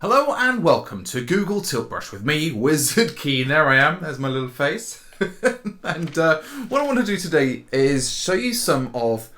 Hello and welcome to Google TiltBrush with me, Wizard Keen. There I am, there's my little face. And what I want to do today is show you some of,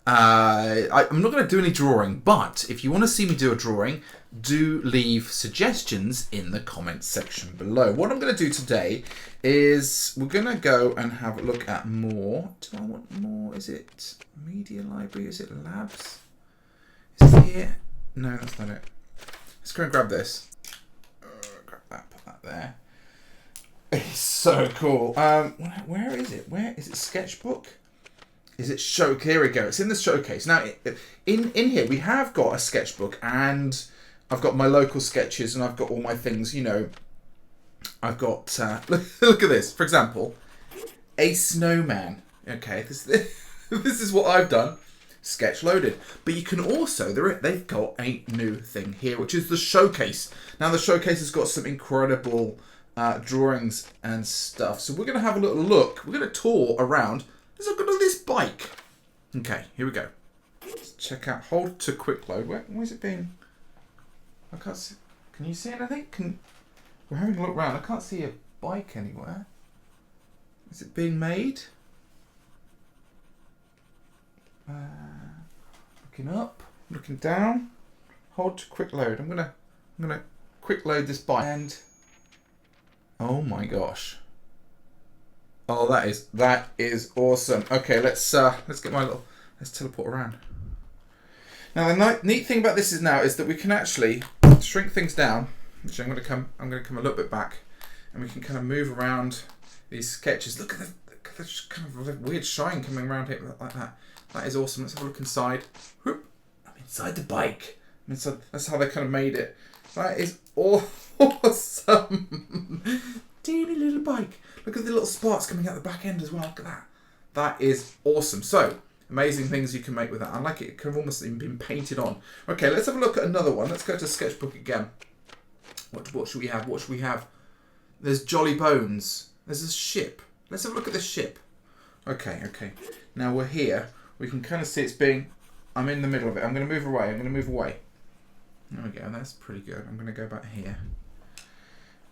I'm not going to do any drawing, but if you want to see me do a drawing, do leave suggestions in the comments section below. What I'm going to do today is we're going to go and have a look at more. Do I want more? Is it Media Library? Is it Labs? Is it here? No, that's not it. Let's go and grab this. Grab that, put that there. It's so cool. Where is it? Where is it? Sketchbook? Is it showcase? Here we go. It's in the showcase. Now, in here, we have got a sketchbook, and I've got my local sketches, and I've got all my things, you know. I've got, look at this. For example, a snowman. Okay, this is what I've done. Sketch loaded, but you can also they've got a new thing here, which is the showcase. Now the showcase has got some incredible drawings and stuff, so we're going to have a little look. We're going to tour around. Let's look at this bike. Okay, here we go. Let's check out. Hold to quick load. Where is it being? I can't see. Can you see anything? We're having a look around. I can't see a bike anywhere. Is it being made? Looking up, looking down. Hold to quick load. I'm gonna quick load this bike, and oh my gosh! Oh, that is awesome. Okay, let's get let's teleport around. Now the neat thing about this is that we can actually shrink things down. Which I'm gonna come a little bit back, and we can kind of move around these sketches. Look at the kind of weird shine coming around here like that. That is awesome. Let's have a look inside. Whoop. I'm inside the bike. That's how they kind of made it. That is awesome. Teeny little bike. Look at the little sparks coming out the back end as well. Look at that. That is awesome. So, amazing things you can make with that. I like it. It could have almost even been painted on. Okay, let's have a look at another one. Let's go to Sketchbook again. What should we have? What should we have? There's Jolly Bones. There's a ship. Let's have a look at the ship. Okay. Now we're here. We can kind of see I'm in the middle of it. I'm going to move away. There we go. That's pretty good. I'm going to go back here.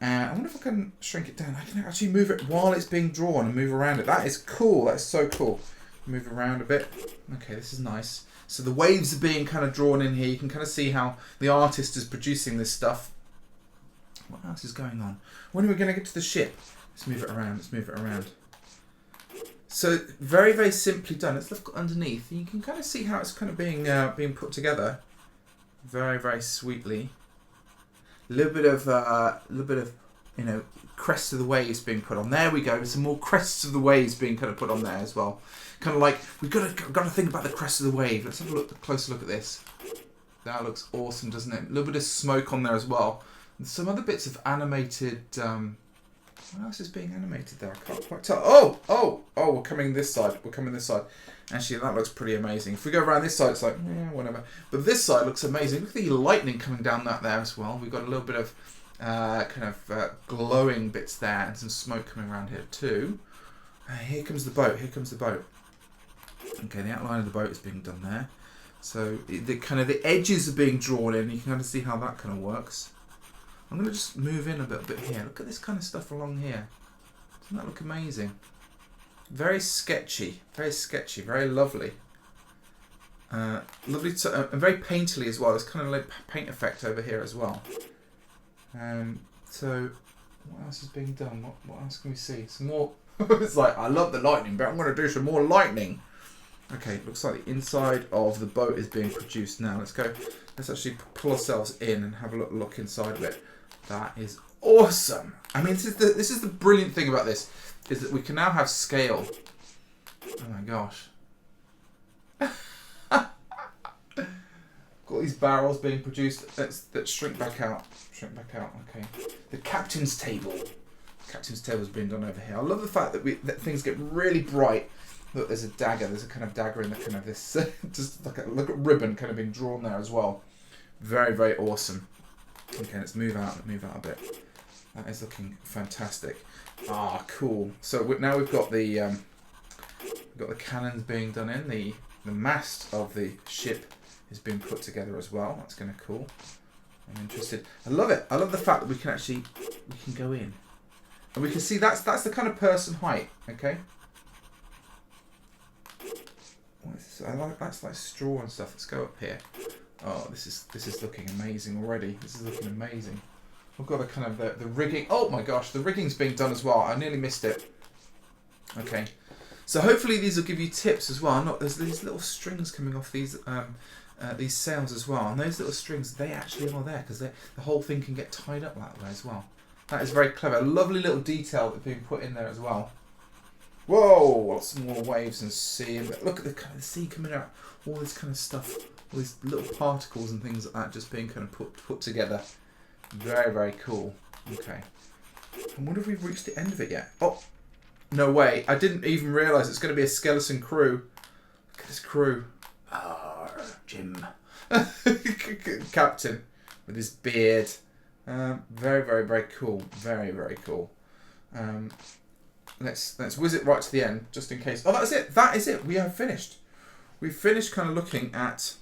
I wonder if I can shrink it down. I can actually move it while it's being drawn and move around it. That is cool. That is so cool. Move around a bit. Okay, this is nice. So the waves are being kind of drawn in here. You can kind of see how the artist is producing this stuff. What else is going on? When are we going to get to the ship? Let's move it around. So very, very simply done. Let's look underneath. You can kind of see how it's kind of being put together. Very, very sweetly. A little bit of crests of the waves being put on. There we go. Some more crests of the waves being kind of put on there as well. Kind of like we've got to think about the crest of the wave. Let's have a closer look at this. That looks awesome, doesn't it? A little bit of smoke on there as well. And some other bits of animated. What else is being animated there? I can't quite tell. Oh, we're coming this side. Actually, that looks pretty amazing. If we go around this side, it's like, yeah, whatever. But this side looks amazing. Look at the lightning coming down that there as well. We've got a little bit of glowing bits there and some smoke coming around here too. Here comes the boat. Okay, the outline of the boat is being done there. So the edges are being drawn in. You can kind of see how that kind of works. I'm going to just move in a bit here. Look at this kind of stuff along here. Doesn't that look amazing? Very sketchy, very lovely. Lovely and very painterly as well. There's kind of like paint effect over here as well. So, what else is being done? What else can we see? Some more. It's like, I love the lightning, but I'm going to do some more lightning. Okay, looks like the inside of the boat is being produced now. Let's actually pull ourselves in and have a look inside of it. That is awesome. I mean, this is the brilliant thing about this, is that we can now have scale. Oh my gosh. Got these barrels being produced. Let's shrink back out. Okay. The captain's table. Captain's table is being done over here. I love the fact that things get really bright. Look, there's a dagger. There's a kind of dagger in the kind of this, just like look at ribbon kind of being drawn there as well. Very, very awesome. Okay, let's move out a bit. That is looking fantastic. Ah, cool. So now we've got the cannons being done in. The mast of the ship is being put together as well. That's kind of cool. I'm interested. I love it. I love the fact that we can go in. And we can see that's the kind of person height, okay? What is this? That's like straw and stuff. Let's go up here. Oh, this is looking amazing already. This is looking amazing. We've got the rigging. Oh my gosh, the rigging's being done as well. I nearly missed it. Okay. So hopefully these will give you tips as well. There's these little strings coming off these sails as well, and those little strings, they actually are there because the whole thing can get tied up that way as well. That is very clever. A lovely little detail that's being put in there as well. Whoa, lots more waves and sea. Look at the kind of sea coming out. All this kind of stuff, all these little particles and things like that just being kind of put together. Very, very cool. Okay. I wonder if we've reached the end of it yet. Oh, no way. I didn't even realise it's going to be a skeleton crew. Look at this crew. Jim. Captain with his beard. Very, very, very cool. Very, very cool. Let's whiz it right to the end, just in case. Oh, that's it. That is it. We have finished. We've finished kind of looking at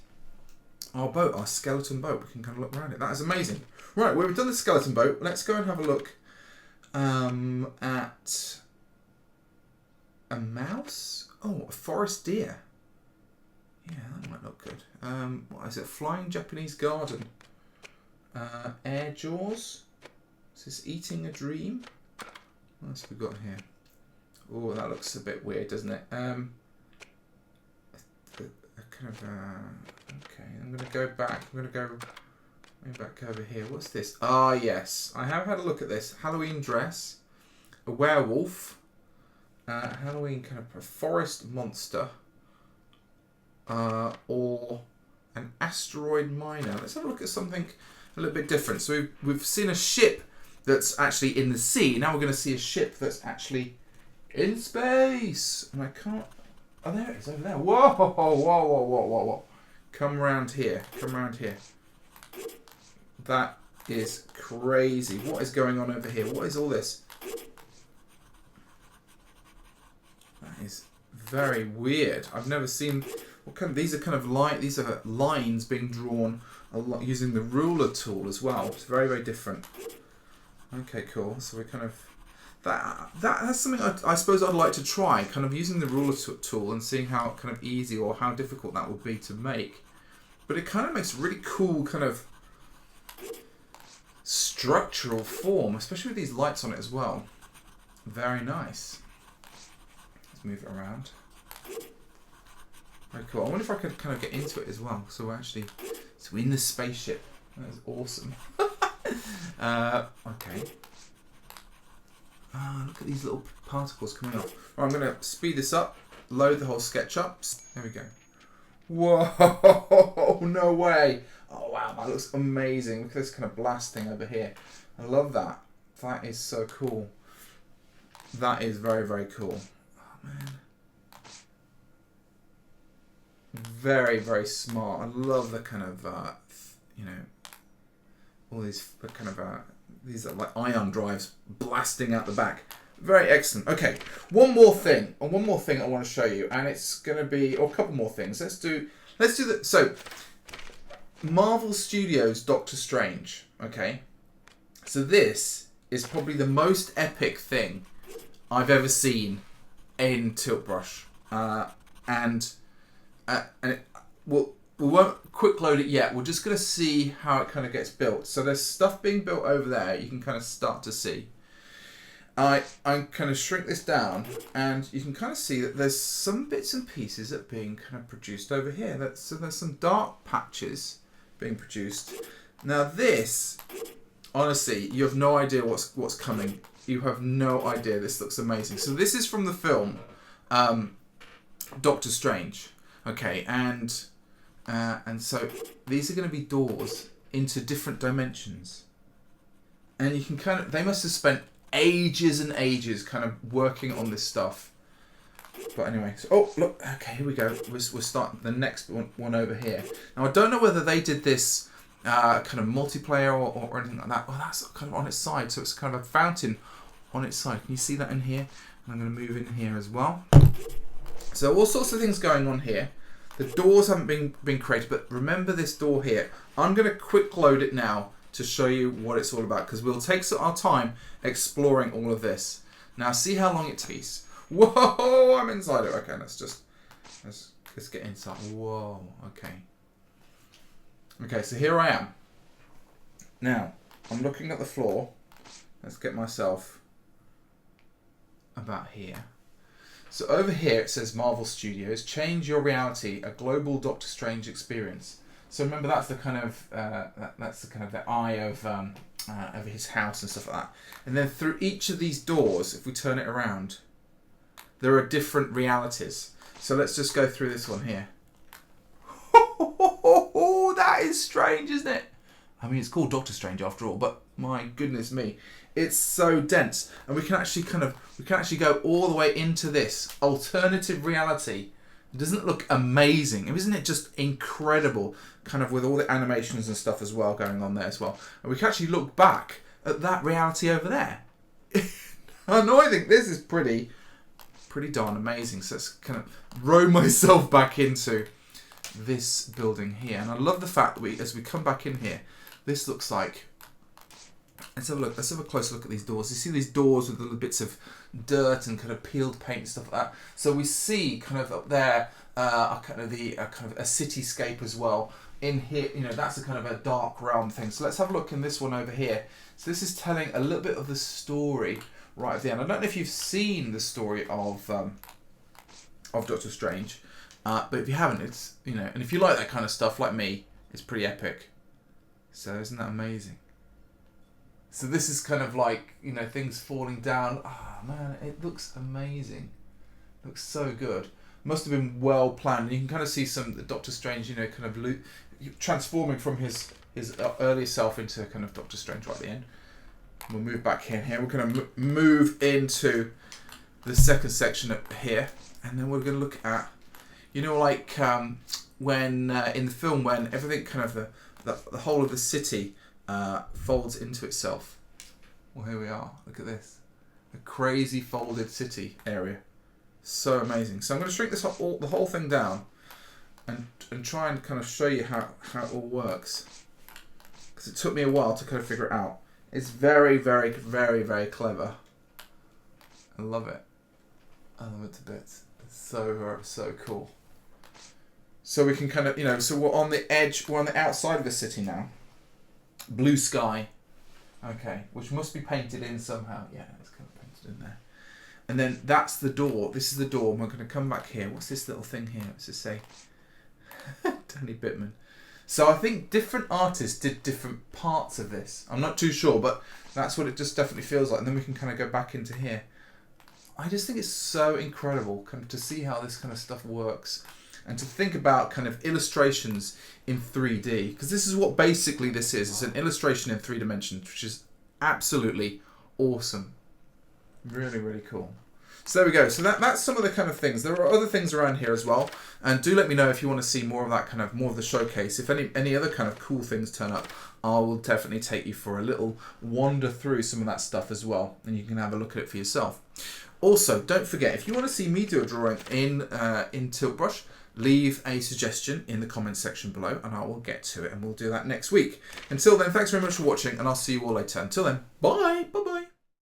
our boat, our skeleton boat. We can kind of look around it. That is amazing. Right, well, we've done the skeleton boat. Let's go and have a look at a mouse. Oh, a forest deer. Yeah, that might look good. What is it? Flying Japanese garden. Air jaws. Is this eating a dream? What else have we got here? Oh, that looks a bit weird, doesn't it? Okay, I'm going to go back. I'm going to go back over here. What's this? Ah, yes. I have had a look at this. Halloween dress. A werewolf. Halloween kind of a forest monster. Or an asteroid miner. Let's have a look at something a little bit different. So we've seen a ship that's actually in the sea. Now we're going to see a ship that's actually in space. And I can't... Oh, there it is, over there. Whoa, whoa, whoa, whoa, whoa, whoa. Come around here. Come around here. That is crazy. What is going on over here? What is all this? That is very weird. I've never seen... These are lines being drawn a lot using the ruler tool as well. It's very, very different. Okay, cool. So we kind of... That's something I suppose I'd like to try, kind of using the ruler tool and seeing how kind of easy or how difficult that would be to make. But it kind of makes really cool kind of structural form, especially with these lights on it as well. Very nice. Let's move it around. Very cool. I wonder if I could kind of get into it as well. So we're in the spaceship. That is awesome. Okay. Look at these little particles coming up. Right, I'm going to speed this up, load the whole sketch up. There we go. Whoa, no way. Oh, wow, that looks amazing. Look at this kind of blast thing over here. I love that. That is so cool. That is very, very cool. Oh, man. Very, very smart. I love the kind of, all these kind of... these are like ion drives blasting out the back. Very excellent. Okay, one more thing I want to show you, and it's going to be, or a couple more things. Let's do the, so Marvel Studios Doctor Strange. Okay, so this is probably the most epic thing I've ever seen in TiltBrush, and we won't quick load it yet. We're just going to see how it kind of gets built. So there's stuff being built over there. You can kind of start to see. I kind of shrink this down, and you can kind of see that there's some bits and pieces that are being kind of produced over here. So there's some dark patches being produced. Now this, honestly, you have no idea what's coming. You have no idea. This looks amazing. So this is from the film Doctor Strange. Okay, and so these are going to be doors into different dimensions. And you can kind of... They must have spent ages and ages kind of working on this stuff. But anyway, so, oh, look, okay, here we go. We're starting the next one over here. Now, I don't know whether they did this kind of multiplayer or anything like that. Well, that's kind of on its side, so it's kind of a fountain on its side. Can you see that in here? And I'm going to move in here as well. So all sorts of things going on here. The doors haven't been created, but remember this door here. I'm going to quick load it now to show you what it's all about, because we'll take our time exploring all of this. Now see how long it takes. Whoa, I'm inside it. Okay, let's get inside. Whoa, okay. Okay, so here I am. Now, I'm looking at the floor. Let's get myself about here. So over here it says Marvel Studios, change your reality, a global Doctor Strange experience. So remember, that's the kind of the eye of his house and stuff like that. And then through each of these doors, if we turn it around, there are different realities. So let's just go through this one here. Oh, that is strange, isn't it? I mean, it's called Doctor Strange after all, but my goodness me, it's so dense. And we can actually go all the way into this alternative reality. Doesn't it look amazing? Isn't it just incredible, kind of with all the animations and stuff as well going on there as well. And we can actually look back at that reality over there. I know, I think this is pretty darn amazing. So let's kind of row myself back into this building here. And I love the fact that as we come back in here, this looks like, let's have a look. Let's have a close look at these doors. You see these doors with little bits of dirt and kind of peeled paint and stuff like that. So we see kind of up there kind of a cityscape as well. In here, you know, that's a kind of a dark realm thing. So let's have a look in this one over here. So this is telling a little bit of the story right at the end. I don't know if you've seen the story of Doctor Strange, but if you haven't, it's, you know, and if you like that kind of stuff like me, it's pretty epic. So isn't that amazing? So this is kind of like, you know, things falling down. Ah, man, it looks amazing. It looks so good. Must have been well planned. You can kind of see some Doctor Strange, you know, kind of transforming from his earlier self into kind of Doctor Strange right at the end. We'll move back in here. We're going to move into the second section up here, and then we're going to look at, you know, like when in the film when everything kind of the whole of the city folds into itself. Well, here we are. Look at this. A crazy folded city area. So amazing. So I'm going to shrink the whole thing down and try and kind of show you how it all works. Because it took me a while to kind of figure it out. It's very, very, very, very clever. I love it. I love it to bits. It's so cool. So we can kind of, you know, so we're on the edge, we're on the outside of the city now. Blue sky. Okay, which must be painted in somehow. Yeah, it's kind of painted in there. And then that's the door. This is the door. And we're going to come back here. What's this little thing here? What's it say? Danny Bittman. So I think different artists did different parts of this. I'm not too sure, but that's what it just definitely feels like. And then we can kind of go back into here. I just think it's so incredible kind of to see how this kind of stuff works. And to think about kind of illustrations in 3D. Because this is what basically this is. It's an illustration in 3 dimensions, which is absolutely awesome. Really, really cool. So there we go. So that's some of the kind of things. There are other things around here as well. And do let me know if you want to see more of that kind of, more of the showcase. If any other kind of cool things turn up, I will definitely take you for a little wander through some of that stuff as well. And you can have a look at it for yourself. Also, don't forget, if you want to see me do a drawing in TiltBrush, leave a suggestion in the comments section below and I will get to it and we'll do that next week. Until then, thanks very much for watching and I'll see you all later. Until then, bye. Bye-bye.